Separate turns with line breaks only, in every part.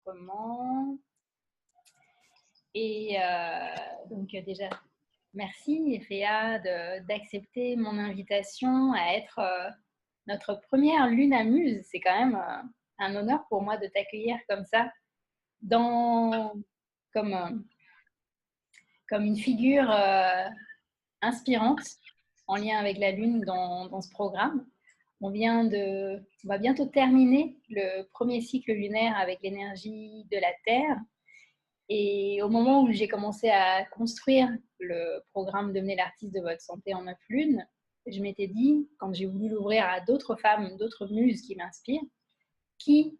l'enregistrement. Et donc déjà, merci Réa d'accepter mon invitation à être notre première Lune Amuse. C'est quand même un honneur pour moi de t'accueillir comme ça, comme une figure inspirante en lien avec la Lune dans ce programme. On va bientôt terminer le premier cycle lunaire avec l'énergie de la Terre. Et au moment où j'ai commencé à construire le programme Devenez l'artiste de votre santé en 9 lunes, je m'étais dit, quand j'ai voulu l'ouvrir à d'autres femmes, d'autres muses qui m'inspirent, qui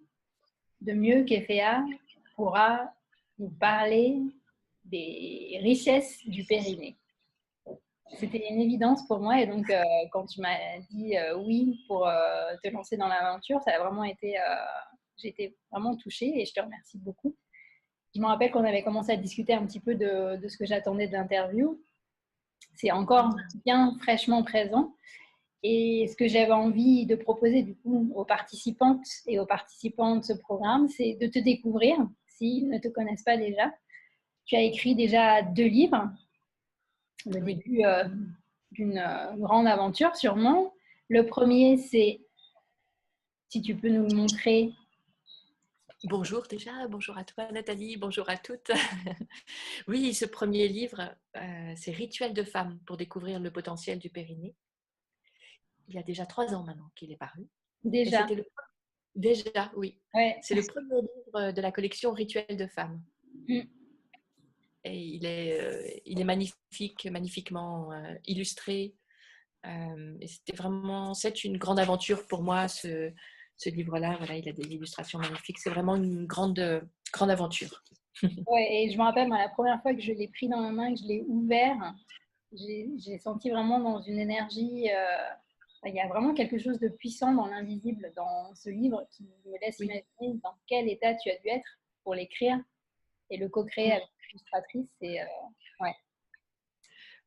de mieux qu'Ephéa pourra nous parler des richesses du périnée. C'était une évidence pour moi, et donc quand tu m'as dit oui pour te lancer dans l'aventure, ça a vraiment été, j'ai été vraiment touchée et je te remercie beaucoup. Je me rappelle qu'on avait commencé à discuter un petit peu de ce que j'attendais de l'interview. C'est encore bien fraîchement présent. Et ce que j'avais envie de proposer du coup aux participantes et aux participants de ce programme, c'est de te découvrir s'ils ne te connaissent pas déjà. Tu as écrit déjà 2 livres, le début d'une grande aventure sûrement. Le premier, c'est, si tu peux nous le montrer.
Bonjour déjà, bonjour à toi Nathalie, bonjour à toutes. Oui, ce premier livre, c'est Rituel de femme pour découvrir le potentiel du périnée. Il y a déjà 3 ans maintenant qu'il est paru. Et
Déjà.
c'était déjà, oui.
Ouais.
C'est le premier livre de la collection Rituel de femme. Et il est magnifique, magnifiquement illustré. Et c'est une grande aventure pour moi, ce livre-là. Voilà, il a des illustrations magnifiques. C'est vraiment une grande aventure.
Ouais, et je me rappelle, moi, la première fois que je l'ai pris dans ma main, que je l'ai ouvert, j'ai senti vraiment dans une énergie. Il y a vraiment quelque chose de puissant dans l'invisible dans ce livre qui me laisse imaginer dans quel état tu as dû être pour l'écrire et le co-créer avec l'illustratrice. Ouais.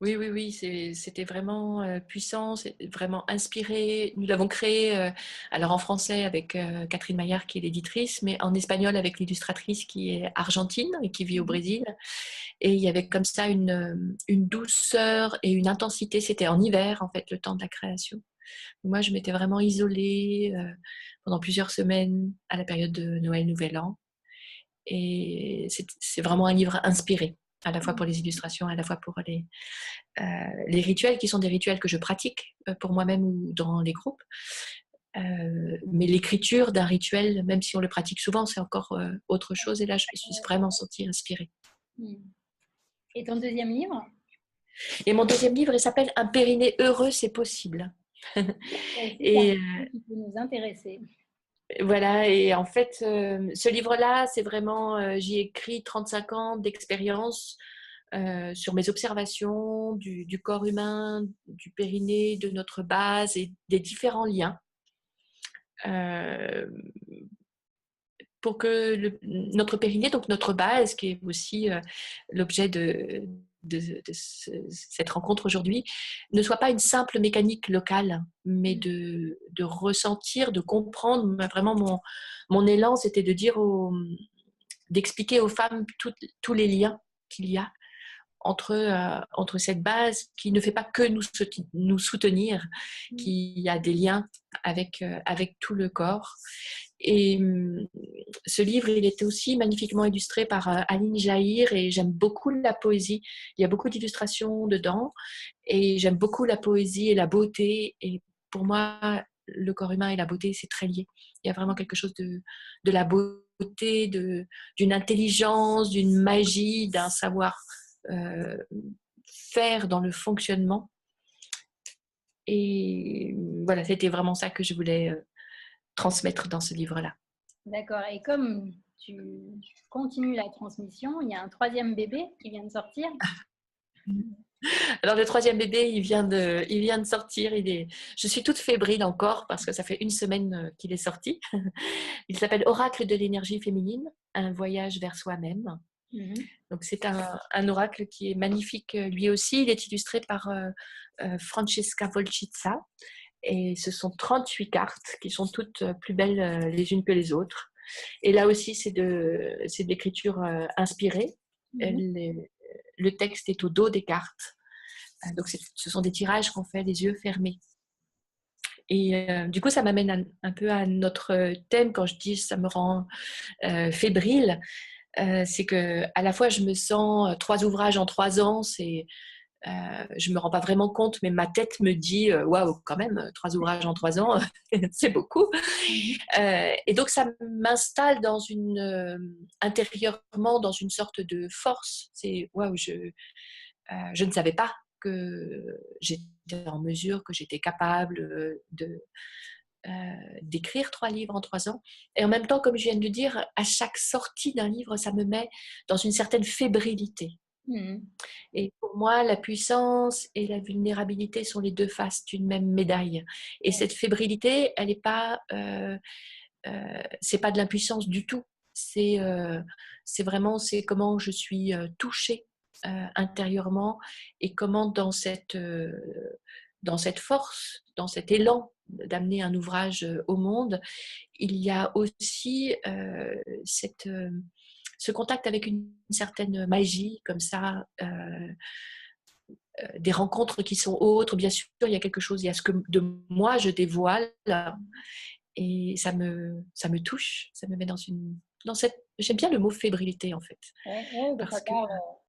Oui, c'était vraiment puissant, vraiment inspiré. Nous l'avons créé alors en français avec Catherine Maillard qui est l'éditrice, mais en espagnol avec l'illustratrice qui est argentine et qui vit au Brésil. Et il y avait comme ça une douceur et une intensité. C'était en hiver en fait, le temps de la création. Moi, je m'étais vraiment isolée pendant plusieurs semaines à la période de Noël, Nouvel An. Et c'est vraiment un livre inspiré, à la fois pour les illustrations, à la fois pour les rituels qui sont des rituels que je pratique pour moi-même ou dans les groupes. Mais l'écriture d'un rituel, même si on le pratique souvent, c'est encore autre chose. Et là, je me suis vraiment sentie inspirée.
Et ton deuxième livre?
Et mon deuxième livre, il s'appelle Un périnée heureux, c'est possible.
Et qui peut nous intéresser.
Voilà, et en fait, ce livre-là, c'est vraiment, j'y ai écrit 35 ans d'expérience sur mes observations du corps humain, du périnée, de notre base et des différents liens. Pour que notre périnée, donc notre base, qui est aussi l'objet de cette rencontre aujourd'hui, ne soit pas une simple mécanique locale, mais de ressentir, de comprendre. Vraiment, mon élan, c'était de d'expliquer aux femmes tous les liens qu'il y a entre cette base qui ne fait pas que nous soutenir, qui a des liens avec tout le corps. Et ce livre, il était aussi magnifiquement illustré par Aline Jahir et j'aime beaucoup la poésie. Il y a beaucoup d'illustrations dedans et j'aime beaucoup la poésie et la beauté. Et pour moi, le corps humain et la beauté, c'est très lié. Il y a vraiment quelque chose de la beauté, d'une intelligence, d'une magie, d'un savoir faire dans le fonctionnement. Et voilà, c'était vraiment ça que je voulais transmettre dans ce livre-là.
D'accord. Et comme tu continues la transmission, il y a un 3e bébé qui vient de sortir.
Alors le 3e bébé, il vient de sortir. Je suis toute fébrile encore parce que ça fait 1 semaine qu'il est sorti. Il s'appelle Oracle de l'énergie féminine, un voyage vers soi-même. Donc c'est un oracle qui est magnifique lui aussi. Il est illustré par Francesca Volchitsa et ce sont 38 cartes qui sont toutes plus belles les unes que les autres. Et là aussi, c'est de l'écriture inspirée. Le texte est au dos des cartes. Donc, ce sont des tirages qu'on fait les yeux fermés. Et du coup, ça m'amène un peu à notre thème. Quand je dis ça me rend fébrile, c'est que à la fois je me sens 3 ouvrages en 3 ans, je me rends pas vraiment compte, mais ma tête me dit waouh, quand même 3 ouvrages en 3 ans, c'est beaucoup. Et donc ça m'installe dans intérieurement dans une sorte de force. C'est waouh, je ne savais pas que j'étais en mesure, que j'étais capable d'écrire 3 livres en 3 ans. Et en même temps, comme je viens de le dire, à chaque sortie d'un livre, ça me met dans une certaine fébrilité. Et pour moi, la puissance et la vulnérabilité sont les 2 faces d'une même médaille. Et cette fébrilité, elle n'est pas, c'est pas de l'impuissance du tout. C'est vraiment, c'est comment je suis touchée intérieurement et comment dans cette force, dans cet élan d'amener un ouvrage au monde, il y a aussi ce contact avec une certaine magie, comme ça, des rencontres qui sont autres. Bien sûr, il y a quelque chose, il y a ce que de moi je dévoile, et ça me touche, ça me met dans cette. J'aime bien le mot fébrilité en fait,
Ouais,
parce que